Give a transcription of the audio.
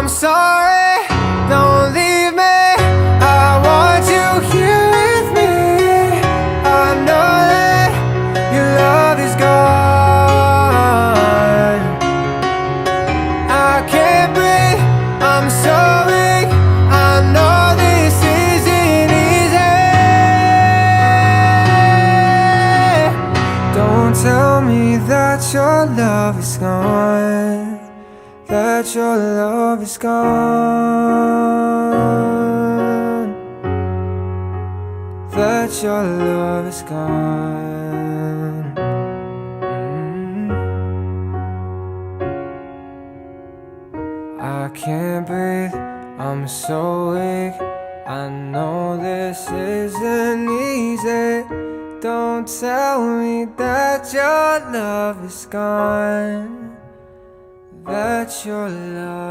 I'm sorry, don't leave me. I want you here with me. I know that your love is gone. I can't breathe, I'm so weak. I know this isn't easy. Don't tell me that your love is gone, that your love is gone, that your love is gone. I can't breathe, I'm so weak. I know this isn't easy. Don't tell me that your love is gone, that your love